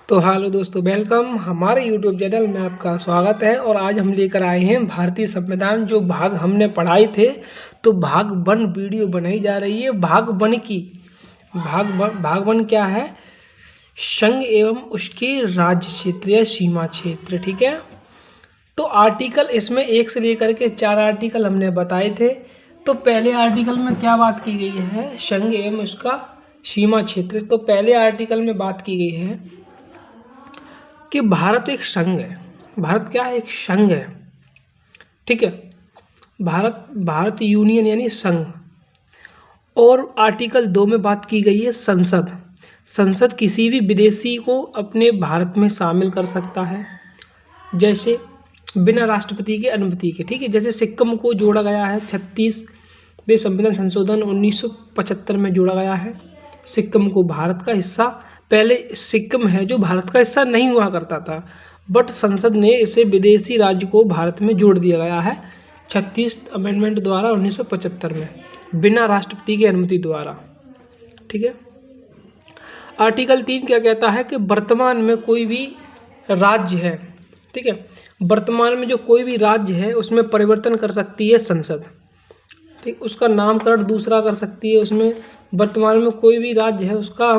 तो हेलो दोस्तों, वेलकम हमारे यूट्यूब चैनल में आपका स्वागत है। और आज हम लेकर आए हैं भारतीय संविधान, जो भाग हमने पढ़ाए थे। तो भाग 1 वीडियो बनाई जा रही है। भाग 1 की भाग 1 क्या है? संघ एवं उसके राज्य क्षेत्र या सीमा क्षेत्र। ठीक है, तो आर्टिकल इसमें 1 से लेकर के 4 आर्टिकल हमने बताए थे। तो पहले आर्टिकल में क्या बात की गई है? संघ एवं उसका सीमा क्षेत्र। तो पहले आर्टिकल में बात की गई है कि भारत एक संघ है। भारत क्या है? एक संघ है। ठीक है, भारत यूनियन यानी संघ। और आर्टिकल 2 में बात की गई है संसद। संसद किसी भी विदेशी को अपने भारत में शामिल कर सकता है, जैसे बिना राष्ट्रपति की अनुमति के। ठीक है, जैसे सिक्किम को जोड़ा गया है 36वें संविधान संशोधन 1975 में जोड़ा गया है सिक्किम को भारत का हिस्सा। पहले सिक्किम है जो भारत का हिस्सा नहीं हुआ करता था, बट संसद ने इसे विदेशी राज्य को भारत में जोड़ दिया गया है 36 अमेंडमेंट द्वारा 1975 में, बिना राष्ट्रपति की अनुमति द्वारा। ठीक है, आर्टिकल 3 क्या कहता है कि वर्तमान में कोई भी राज्य है, ठीक है, वर्तमान में जो कोई भी राज्य है उसमें परिवर्तन कर सकती है संसद। ठीक, उसका नामकरण दूसरा कर सकती है। उसमें वर्तमान में कोई भी राज्य है उसका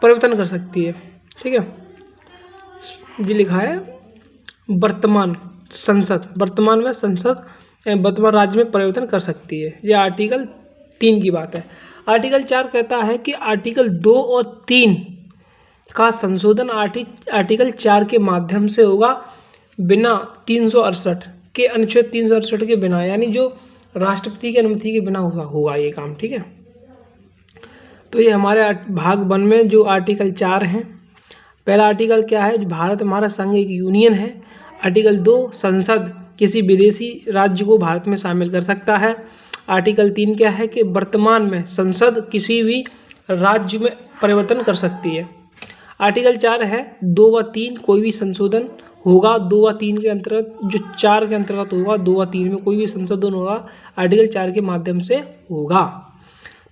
परिवर्तन कर सकती है। ठीक है, जी लिखा है वर्तमान वर्तमान में संसद वर्तमान राज्य में परिवर्तन कर सकती है। यह आर्टिकल 3 की बात है। आर्टिकल 4 कहता है कि आर्टिकल 2 और 3 का संशोधन आर्टिकल 4 के माध्यम से होगा, बिना 368 के अनुच्छेद 368 के बिना, यानी जो राष्ट्रपति की अनुमति के बिना होगा ये काम। ठीक है, तो ये हमारे भाग 1 में जो आर्टिकल 4 हैं। पहला आर्टिकल क्या है? भारत हमारा संघ एक यूनियन है। आर्टिकल 2, संसद किसी विदेशी राज्य को भारत में शामिल कर सकता है। आर्टिकल 3 क्या है कि वर्तमान में संसद किसी भी राज्य में परिवर्तन कर सकती है। आर्टिकल 4 है 2 व 3 कोई भी संशोधन होगा 2 व 3 के अंतर्गत, जो 4 के अंतर्गत होगा 2 व 3 में कोई भी संशोधन होगा आर्टिकल 4 के माध्यम से होगा।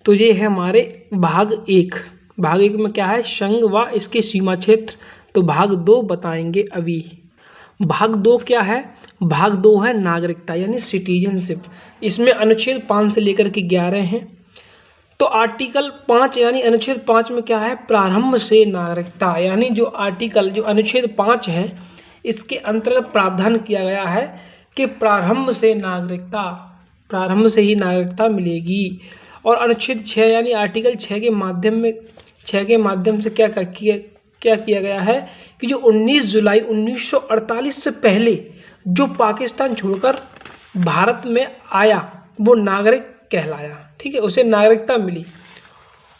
तो ये है हमारे भाग 1। भाग 1 में क्या है? संघ व इसके सीमा क्षेत्र। तो भाग 2 बताएंगे अभी। भाग 2 क्या है? भाग 2 है नागरिकता यानी सिटीजनशिप। इसमें अनुच्छेद 5 से लेकर के 11 हैं। तो आर्टिकल 5 यानी अनुच्छेद 5 में क्या है? प्रारंभ से नागरिकता, यानी जो अनुच्छेद 5 है इसके अंतर्गत प्रावधान किया गया है कि प्रारंभ से ही नागरिकता मिलेगी। और अनुच्छेद 6 यानी आर्टिकल 6 के माध्यम से क्या किया गया है कि जो 19 जुलाई 1948 से पहले जो पाकिस्तान छोड़कर भारत में आया वो नागरिक कहलाया। ठीक है, उसे नागरिकता मिली।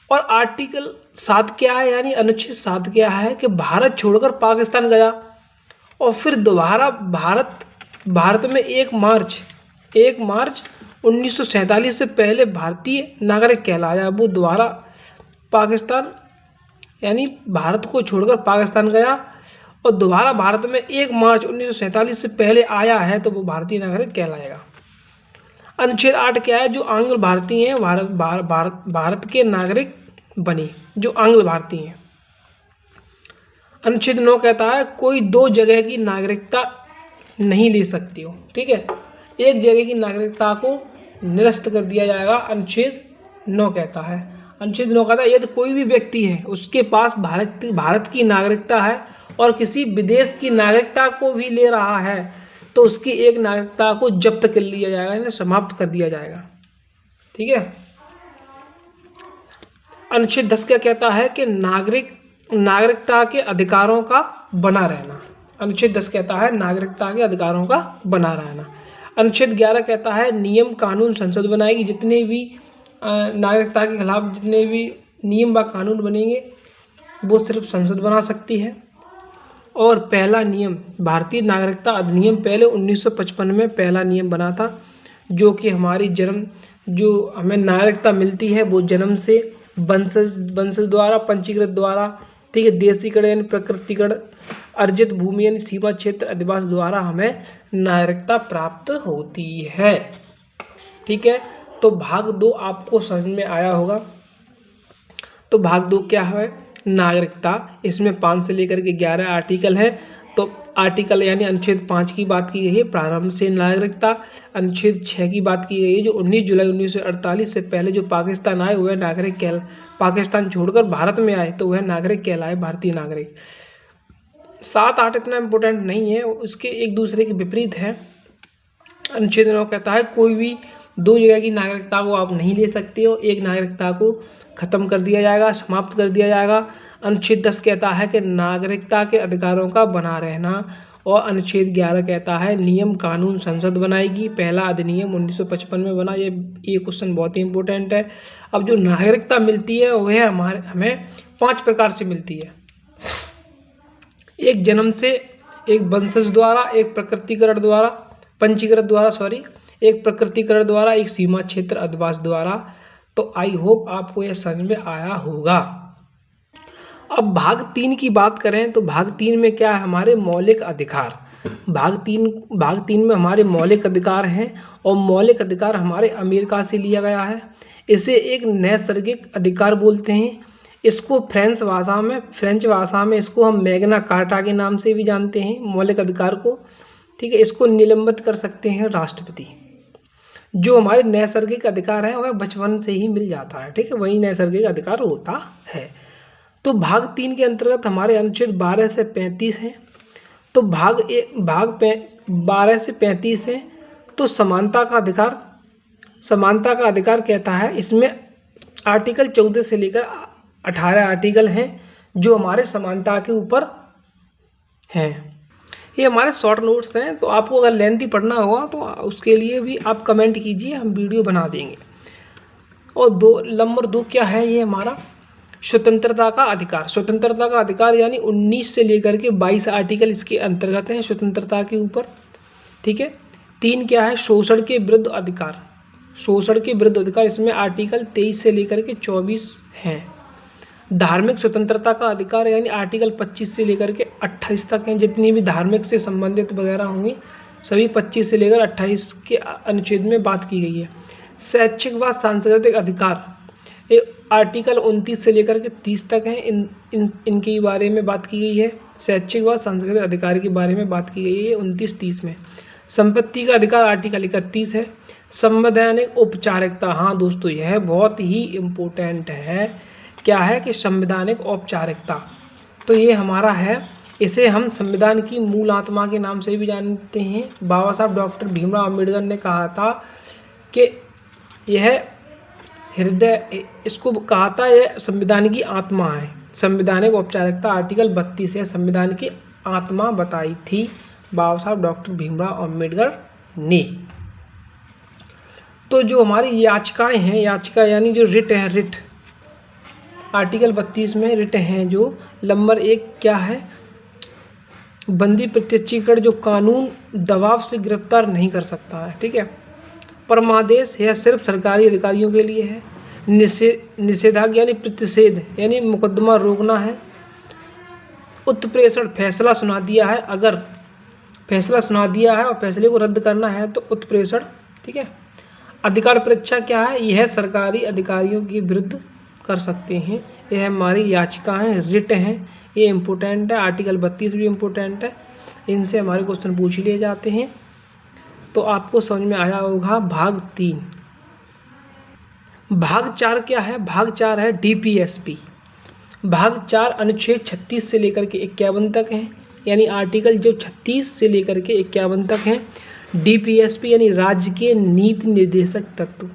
और आर्टिकल 7 क्या है? यानी अनुच्छेद 7 क्या है कि भारत छोड़कर पाकिस्तान गया और फिर दोबारा भारत में 1 मार्च 1947 से पहले भारतीय नागरिक कहलाया। वो दोबारा पाकिस्तान यानी भारत को छोड़कर पाकिस्तान गया और दोबारा भारत में 1 मार्च 1947 से पहले आया है तो वो भारतीय नागरिक कहलाएगा। अनुच्छेद 8 क्या है? जो आंग्ल भारतीय हैं भारत के नागरिक बने, जो आंग्ल भारतीय हैं। अनुच्छेद 9 कहता है कोई 2 जगह की नागरिकता नहीं ले सकती हो। ठीक है, एक जगह की नागरिकता को निरस्त कर दिया जाएगा। अनुच्छेद 9 कहता है यदि कोई भी व्यक्ति है उसके पास भारत की नागरिकता है और किसी विदेश की नागरिकता को भी ले रहा है तो उसकी एक नागरिकता को जब्त कर लिया जाएगा, यानी समाप्त कर दिया जाएगा। ठीक है, अनुच्छेद 10 क्या कहता है कि नागरिकता के अधिकारों का बना रहना। अनुच्छेद 10 कहता है नागरिकता के अधिकारों का बना रहना। अनुच्छेद 11 कहता है नियम कानून संसद बनाएगी। जितने भी नागरिकता के खिलाफ जितने भी नियम व कानून बनेंगे वो सिर्फ संसद बना सकती है। और पहला नियम भारतीय नागरिकता अधिनियम पहले 1955 में पहला नियम बना था, जो कि जो हमें नागरिकता मिलती है वो जन्म से वंशज द्वारा, पंजीकृत द्वारा, ठीक है, देशीकरण यानी प्रकृतिकरण, अर्जित भूमि यानी सीमा क्षेत्र अधिवास द्वारा हमें नागरिकता प्राप्त होती है। ठीक है, तो भाग 2 आपको समझ में आया होगा। तो भाग 2 क्या है? नागरिकता, इसमें 5 से लेकर के 11 आर्टिकल हैं। तो आर्टिकल यानी अनुच्छेद 5 की बात की गई है, प्रारंभ से नागरिकता। अनुच्छेद 6 की बात की गई है, जो 19 जुलाई 1948 से पहले जो पाकिस्तान आए वह नागरिक पाकिस्तान छोड़कर भारत में आए तो वह नागरिक कहलाए, भारतीय नागरिक। 7, 8 इतना इम्पोर्टेंट नहीं है, उसके एक दूसरे के विपरीत है। अनुच्छेद 9 कहता है कोई भी 2 जगह की नागरिकता को आप नहीं ले सकते हो, एक नागरिकता को खत्म कर दिया जाएगा, समाप्त कर दिया जाएगा। अनुच्छेद 10 कहता है कि नागरिकता के अधिकारों का बना रहना, और अनुच्छेद 11 कहता है नियम कानून संसद बनाएगी। पहला अधिनियम 1955 में बना। ये क्वेश्चन बहुत ही इंपॉर्टेंट है। अब जो नागरिकता मिलती है वह हमें 5 प्रकार से मिलती है। एक जन्म से, एक वंशज द्वारा, एक प्रकटीकरण द्वारा, पंजीकरण द्वारा, एक प्रकटीकरण द्वारा, एक सीमा क्षेत्र अधिवास द्वारा। तो आई होप आपको यह समझ में आया होगा। अब भाग 3 की बात करें तो भाग 3 में क्या है, हमारे मौलिक अधिकार। भाग 3 में हमारे मौलिक अधिकार हैं, और मौलिक अधिकार हमारे अमेरिका से लिया गया है। इसे एक नैसर्गिक अधिकार बोलते हैं। इसको फ्रेंच भाषा में इसको हम मैग्ना कार्टा के नाम से भी जानते हैं, मौलिक अधिकार को। ठीक है, इसको निलंबित कर सकते हैं राष्ट्रपति। जो हमारे नैसर्गिक अधिकार है वह बचपन से ही मिल जाता है। ठीक है, वही नैसर्गिक अधिकार होता है। तो भाग 3 के अंतर्गत हमारे अनुच्छेद 12 से 35 हैं। तो भाग 12 से 35 है। तो समानता का अधिकार कहता है, इसमें आर्टिकल 14 से लेकर 18 आर्टिकल हैं जो हमारे समानता के ऊपर हैं। ये हमारे शॉर्ट नोट्स हैं, तो आपको अगर लेंथी पढ़ना होगा तो उसके लिए भी आप कमेंट कीजिए, हम वीडियो बना देंगे। और नंबर 2 क्या है, ये हमारा स्वतंत्रता का अधिकार। स्वतंत्रता का अधिकार यानी 19 से लेकर के 22 आर्टिकल इसके अंतर्गत हैं स्वतंत्रता के ऊपर। ठीक है। 3 क्या है, शोषण के विरुद्ध अधिकार। शोषण के विरुद्ध अधिकार, इसमें आर्टिकल 23 से लेकर के 24 हैं। धार्मिक स्वतंत्रता का अधिकार यानी आर्टिकल 25 से लेकर के 28 तक हैं। जितनी भी धार्मिक से संबंधित वगैरह होंगी सभी 25 से लेकर 28 के अनुच्छेद में बात की गई है। शैक्षिक व सांस्कृतिक अधिकार, ये आर्टिकल 29 से लेकर के 30 तक हैं। इनके बारे में बात की गई है। शैक्षिक व सांस्कृतिक अधिकार के बारे में बात की गई है 29-30 में। संपत्ति का अधिकार आर्टिकल 31 है। संवैधानिक औपचारिकता, हाँ दोस्तों यह बहुत ही इम्पोर्टेंट है। क्या है कि संवैधानिक औपचारिकता, तो ये हमारा है। इसे हम संविधान की मूल आत्मा के नाम से भी जानते हैं। बाबा साहब डॉक्टर भीमराव अम्बेडकर ने कहा था कि यह हृदय, इसको कहा था यह संविधान की आत्मा है। संवैधानिक औपचारिकता आर्टिकल 32 है, संविधान की आत्मा बताई थी बाबा साहब डॉक्टर भीमराव अम्बेडकर ने। तो जो हमारी याचिकाएं हैं, याचिका यानी जो रिट है, रिट आर्टिकल 32 में रिट हैं। जो नंबर 1 क्या है, बंदी प्रत्यक्षीकरण, जो कानून दबाव से गिरफ्तार नहीं कर सकता है। ठीक है। परमादेश, यह सिर्फ सरकारी अधिकारियों के लिए है। निषेधाज्ञा यानी प्रतिषेध यानी मुकदमा रोकना है। उत्प्रेषण, फैसला सुना दिया है, अगर फैसला सुना दिया है और फैसले को रद्द करना है तो उत्प्रेषण। ठीक है। अधिकार परीक्षा क्या है, यह सरकारी अधिकारियों के विरुद्ध कर सकते हैं। यह हमारी याचिकाएं, रिट हैं, ये इम्पोर्टेंट है। आर्टिकल 32 भी इम्पोर्टेंट है, इनसे हमारे क्वेश्चन पूछ लिए जाते हैं। तो आपको समझ में आया होगा भाग 3। भाग 4 क्या है, भाग 4 है डीपीएसपी। भाग 4 अनुच्छेद 36 से लेकर के 51 तक है, यानी आर्टिकल जो 36 से लेकर के 51 तक हैं। डीपीएसपी यानी राज्य के नीति निर्देशक तत्व,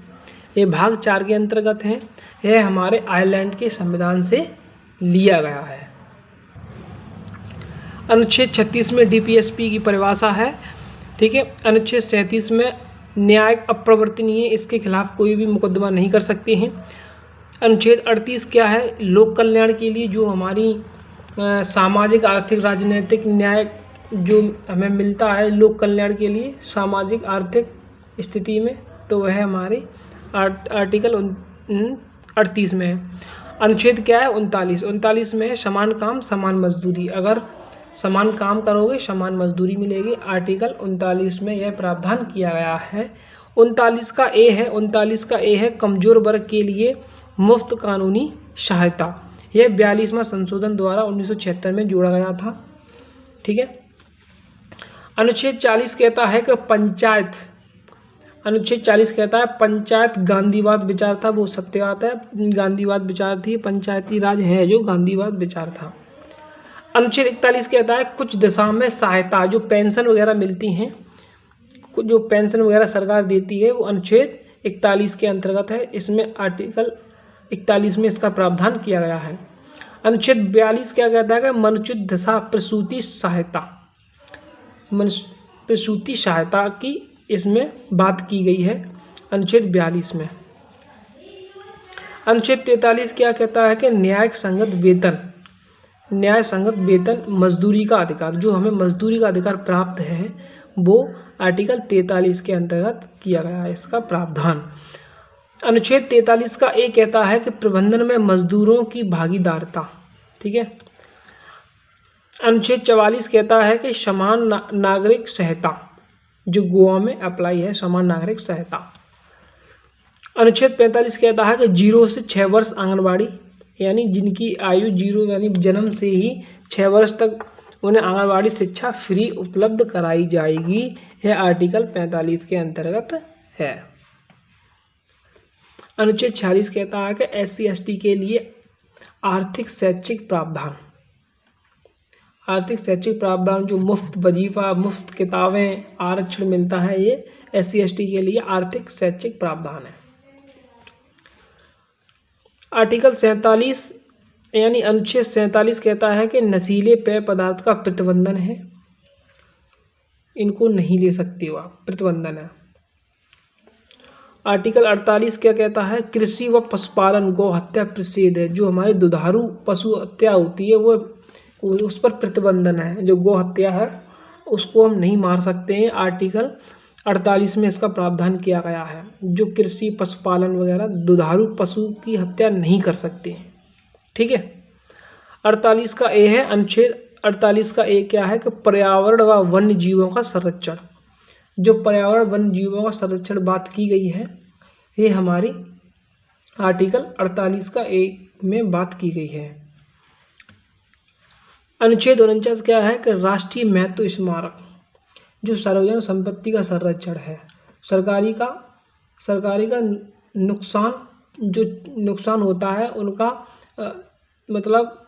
ये भाग 4 के अंतर्गत हैं। यह हमारे आयरलैंड के संविधान से लिया गया है। अनुच्छेद 36 में डीपीएसपी की परिभाषा है। ठीक है। अनुच्छेद 37 में न्यायिक अप्रवर्तनीय, इसके खिलाफ कोई भी मुकदमा नहीं कर सकते हैं। अनुच्छेद 38 क्या है, लोक कल्याण के लिए जो हमारी सामाजिक आर्थिक राजनीतिक न्याय जो हमें मिलता है लोक कल्याण के लिए सामाजिक आर्थिक स्थिति में, तो वह हमारी आर्टिकल 38 में है। अनुच्छेद क्या है, 39 में है समान काम समान मजदूरी, अगर समान काम करोगे समान मजदूरी मिलेगी। आर्टिकल 39 में यह प्रावधान किया गया है। 39 का ए है, 39 का ए है कमजोर वर्ग के लिए मुफ्त कानूनी सहायता, यह 42वां संशोधन द्वारा 1976 में जोड़ा गया था। ठीक है। अनुच्छेद 40 कहता है कि पंचायत, अनुच्छेद 40 कहता है पंचायत गांधीवाद विचार था, वो सत्य बात है, गांधीवाद विचार थी, पंचायती राज है जो गांधीवाद विचार था। अनुच्छेद 41 कहता है कुछ दिशा में सहायता, जो पेंशन वगैरह मिलती हैं, जो पेंशन वगैरह सरकार देती है, वो अनुच्छेद 41 के अंतर्गत है। इसमें आर्टिकल 41 में इसका प्रावधान किया गया है। अनुच्छेद 42 क्या कहता है कि मनुचित दशा प्रसूति सहायता, प्रसूति सहायता की इसमें बात की गई है अनुच्छेद 42 में। अनुच्छेद 43 क्या कहता है कि न्यायिक संगत वेतन, न्याय संगत वेतन मजदूरी का अधिकार, जो हमें मजदूरी का अधिकार प्राप्त है वो आर्टिकल 43 के अंतर्गत किया गया है इसका प्रावधान। अनुच्छेद 43 का ए कहता है कि प्रबंधन में मजदूरों की भागीदारता। ठीक है। अनुच्छेद 44 कहता है कि समान नागरिक सहायता, जो गोवा में अप्लाई है, समान नागरिक सहायता। अनुच्छेद 45 कहता है कि 0 से 6 वर्ष आंगनबाड़ी, यानी जिनकी आयु 0 यानी जन्म से ही 6 वर्ष तक उन्हें आंगनबाड़ी शिक्षा फ्री उपलब्ध कराई जाएगी। यह आर्टिकल 45 के अंतर्गत है। अनुच्छेद 46 कहता है कि SC/ST के लिए आर्थिक शैक्षिक प्रावधान, आर्थिक शैक्षिक प्रावधान जो मुफ्त वजीफा, मुफ्त किताबें, आरक्षण मिलता है, ये SC/ST के लिए आर्थिक शैक्षिक प्रावधान है। आर्टिकल 47 यानी अनुच्छेद 47 कहता है कि नशीले पेय पदार्थ का प्रतिबंधन है, इनको नहीं ले सकते हो आप, प्रतिबंधन है। आर्टिकल 48 क्या कहता है, कृषि व पशुपालन गौ हत्या प्रतिषेध है, जो हमारी दुधारू पशु हत्या होती है वो उस पर प्रतिबंधन है, जो गौ हत्या है उसको हम नहीं मार सकते हैं। आर्टिकल 48 में इसका प्रावधान किया गया है, जो कृषि पशुपालन वगैरह दुधारू पशु की हत्या नहीं कर सकते हैं। ठीक है। 48 का ए है, अनुच्छेद 48 का ए क्या है कि पर्यावरण व वन्य जीवों का संरक्षण, जो पर्यावरण वन्य जीवों का संरक्षण बात की गई है, ये हमारी आर्टिकल 48 का ए में बात की गई है। अनुच्छेद 49 क्या है कि राष्ट्रीय महत्व स्मारक, जो सार्वजनिक संपत्ति का संरक्षण है, सरकारी का नुकसान, जो नुकसान होता है उनका मतलब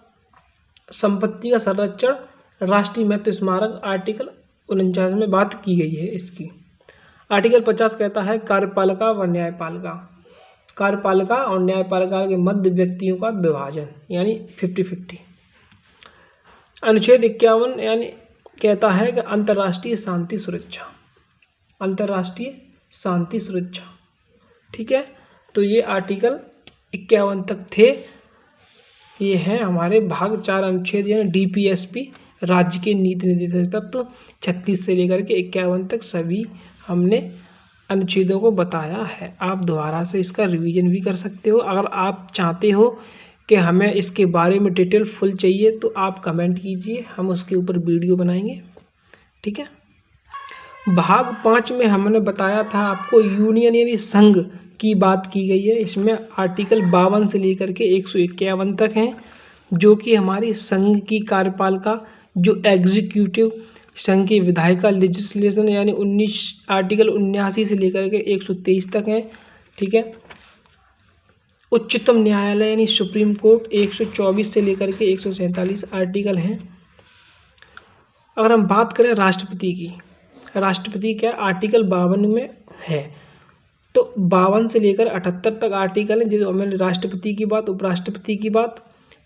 संपत्ति का संरक्षण राष्ट्रीय महत्व स्मारक आर्टिकल 49 में बात की गई है इसकी। आर्टिकल 50 कहता है कार्यपालिका व न्यायपालिका, कार्यपालिका और न्यायपालिका के मध्य व्यक्तियों का विभाजन, यानी 50-50। अनुच्छेद 51 यानी कहता है कि अंतर्राष्ट्रीय शांति सुरक्षा, अंतर्राष्ट्रीय शांति सुरक्षा। ठीक है। तो ये आर्टिकल 51 तक थे। ये हैं हमारे भाग 4 अनुच्छेद, यानी DPSP राज्य के नीति निर्देशक तत्व 36 से लेकर के 51 तक सभी हमने अनुच्छेदों को बताया है। आप दोबारा से इसका रिवीजन भी कर सकते हो। अगर आप चाहते हो कि हमें इसके बारे में डिटेल फुल चाहिए तो आप कमेंट कीजिए, हम उसके ऊपर वीडियो बनाएंगे। ठीक है। भाग 5 में हमने बताया था आपको यूनियन यानी संघ की बात की गई है। इसमें आर्टिकल 52 से लेकर के 151 तक हैं, जो कि हमारी संघ की कार्यपालिका, जो एग्जीक्यूटिव, संघ की विधायिका लेजिस्लेशन, यानी 19 आर्टिकल 79 से लेकर के 123 तक हैं। ठीक है। उच्चतम न्यायालय यानी सुप्रीम कोर्ट 124 से लेकर के 147 आर्टिकल हैं। अगर हम बात करें राष्ट्रपति की, राष्ट्रपति क्या आर्टिकल 52 में है, तो 52 से लेकर 78 तक आर्टिकल है, जो हमें राष्ट्रपति की बात, उपराष्ट्रपति की बात,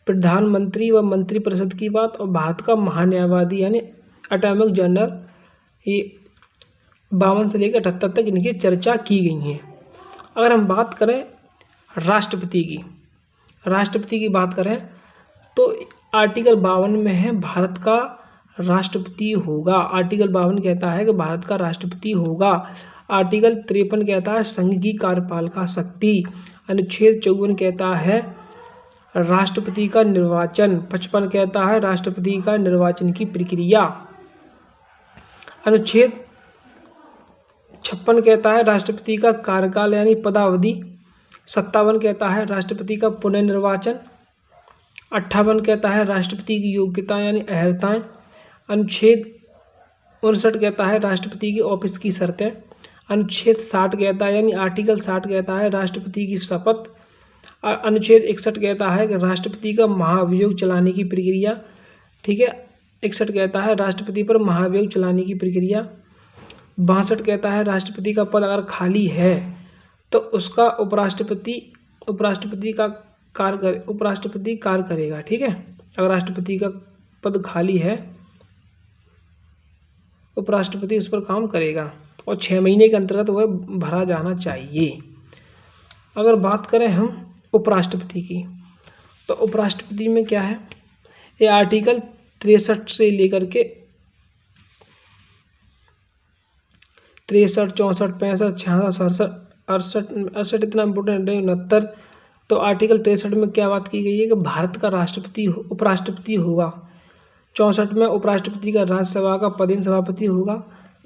प्रधानमंत्री व मंत्रिपरिषद की बात और भारत का महान्यायवादी यानी अटॉर्नी जनरल, ये 52 से लेकर 78 तक इनकी चर्चा की गई है। अगर हम बात करें राष्ट्रपति की, राष्ट्रपति की बात करें तो आर्टिकल 52 में है भारत का राष्ट्रपति होगा। आर्टिकल 52 कहता है कि भारत का राष्ट्रपति होगा। आर्टिकल 53 कहता है संघ की कार्यपालिका शक्ति। अनुच्छेद 54 कहता है राष्ट्रपति का निर्वाचन। 55 कहता है राष्ट्रपति का निर्वाचन की प्रक्रिया। अनुच्छेद 56 कहता है राष्ट्रपति का कार्यकाल यानी पदावधि। 57 कहता है राष्ट्रपति का पुनर्निर्वाचन। 58 कहता है राष्ट्रपति की योग्यता यानी अहर्ताएँ। अनुच्छेद 59 कहता है राष्ट्रपति के ऑफिस की शर्तें। अनुच्छेद 60 कहता है यानी आर्टिकल 60 कहता है राष्ट्रपति की शपथ। अनुच्छेद 61 कहता है कि राष्ट्रपति का महाभियोग चलाने की प्रक्रिया। ठीक है, 61 कहता है राष्ट्रपति पर महाभियोग चलाने की प्रक्रिया। 62 कहता है राष्ट्रपति का पद अगर खाली है तो उसका उपराष्ट्रपति कार्य करेगा। ठीक है, अगर राष्ट्रपति का पद खाली है उपराष्ट्रपति उस पर काम करेगा और 6 महीने के अंतर्गत वह भरा जाना चाहिए। अगर बात करें हम उपराष्ट्रपति की, तो उपराष्ट्रपति में क्या है, ये आर्टिकल 63 से लेकर के 63, 64, 65, 66, 67, 68 इतना इम्पोर्टेंट है, 69। तो आर्टिकल 63 में क्या बात की गई है कि भारत का राष्ट्रपति उपराष्ट्रपति होगा। 64 में उपराष्ट्रपति का राज्यसभा का पदेन सभापति होगा।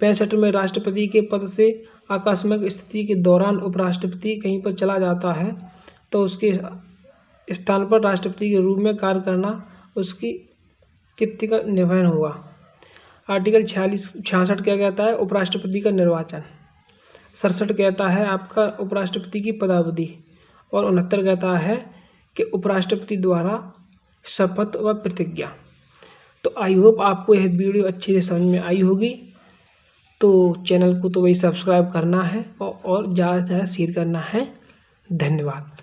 65 में राष्ट्रपति के पद से आकस्मिक स्थिति के दौरान उपराष्ट्रपति कहीं पर चला जाता है तो उसके स्थान पर राष्ट्रपति के रूप में कार्य करना उसकी कृत्य का निर्वहन होगा। आर्टिकल 66 क्या कहता है, उपराष्ट्रपति का निर्वाचन। 67 कहता है आपका उपराष्ट्रपति की पदावधि। और 69 कहता है कि उपराष्ट्रपति द्वारा शपथ व प्रतिज्ञा। तो आई होप आपको यह वीडियो अच्छे से समझ में आई होगी। तो चैनल को तो वही सब्सक्राइब करना है और ज़्यादा से ज़्यादा शेयर करना है। धन्यवाद।